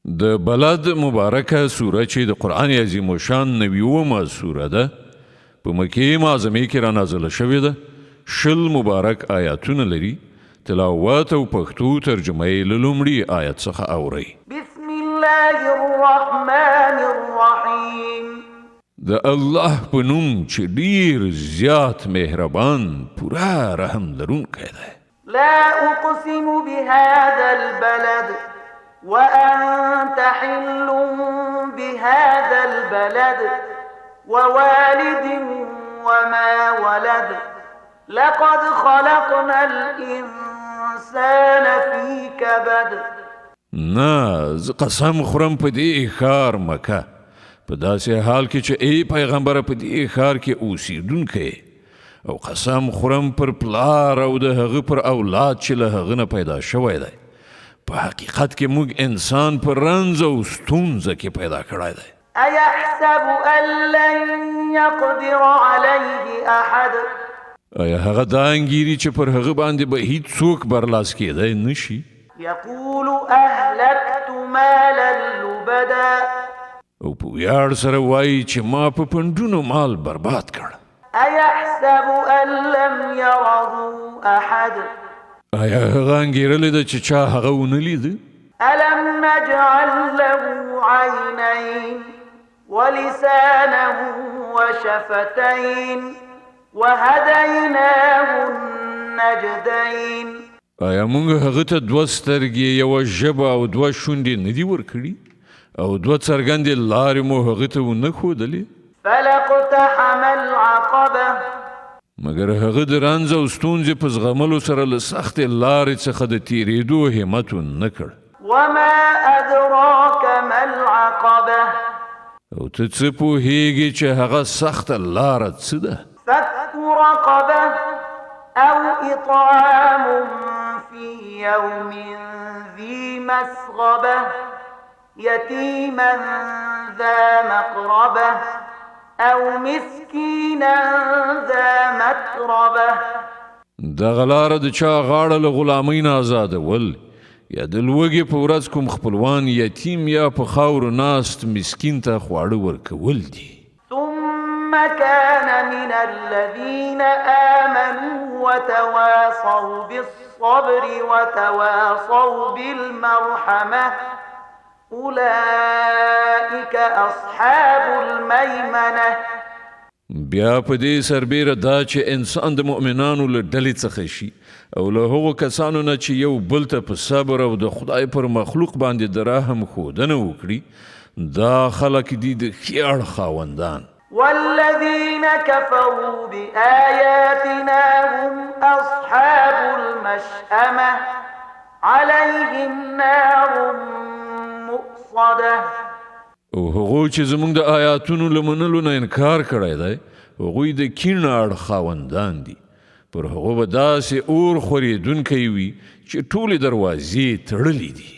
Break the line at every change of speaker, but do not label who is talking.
د بلد مبارکه سوره چې د قرآن عظیم الشان 90مه سوره ده په مکې معظمې کې را نازله شوې ده. 20 مبارک آیاتونه لري. تلاوت او پښتو ترجمه یې له لومړي آیت څخه اورئ.
بسم الله الرحمن الرحیم.
د الله په نوم چې ډیر زیات مهربان پورا رحم لرونکی دی.
لا اقسم بهذا البلد وأنت حل بهذا البلد ووالد وما ولد لقد خلقنا الإنسان في كبد.
نه زه قسم خورم په دې ښار مکه په داسې حال کې چې ای پیغمبره په دې ښار کې اوسېدونکی او قسم خورم پر پلار او د هغه پر اولاد چې له هغه نه پیدا شوی دی. په حقیقت کې موږ انسان پر رنځ او ستونزه کې پیدا کړی دی.
أيحسب أن لن يقدر عليه أحد.
آیا هغه دا انګیري چې پر هغه باندې به هیڅوک برلاس کېدی نشي؟
يقول أهلكت مالا لبدا.
او په ویاړ سره وایي چې ما په پنډونو مال برباد کړ.
أيحسب أن لم يره أحد.
آیا هغه انګیرلی ده چې چا هغه ونه لیده؟
ألم نجعل له عينين ولسانا وشفتين وهديناه النجدين.
آیا موږ هغه ته 2 سترګې، 1 ژبه او 2 شونډې نه دي ورکړي او 2 څرګندې لارې مو هغه ته ونه ښودلې؟
فلاقتحم العقبة.
مګر هغه د رنځ او ستونزې په زغملو سره له سختې لارې څخه د تېرېدو همت ونه کړ.
وما أدراك ما العقبة.
او ته څه پوهېږې چې هغه سخته لاره څه ده؟
فك رقبة أو إطعام في يوم ذي مسغبة يتيما ذا مقربة أو مسكينا ذا متربة.
دغه لاره د چا غاړه له غلامۍ نه آزادول یا د لوږې په ورځ کوم خپلوان یتیم یا په خاورو ناست مسکین ته خواړه ورکول دي.
ثم كان من الذين آمنوا وتواصوا بالصبر وتواصوا بالمرحمة أولئك أصحاب الميمنة.
بیا په دې سربیره دا چې انسان د مؤمنانو له ډلې څخه شي او له هغو کسانو نه چې یو بل ته په صبر او د خدای پر مخلوق باندې د رحم ښودنه وکړي، دا خلک دي د ښې اړ خاوندان.
والذين كفروا بآياتنا هم أصحاب المشأمة عليهم نار مؤصدة.
او هغو چې زموږ د آیاتونو له منلو نه انکار کړی دی، هغوی د کیڼ اړ خاوندان دي. پر هغو به داسې اور خورېدونکی وي چې ټولې دروازې تړلې دي.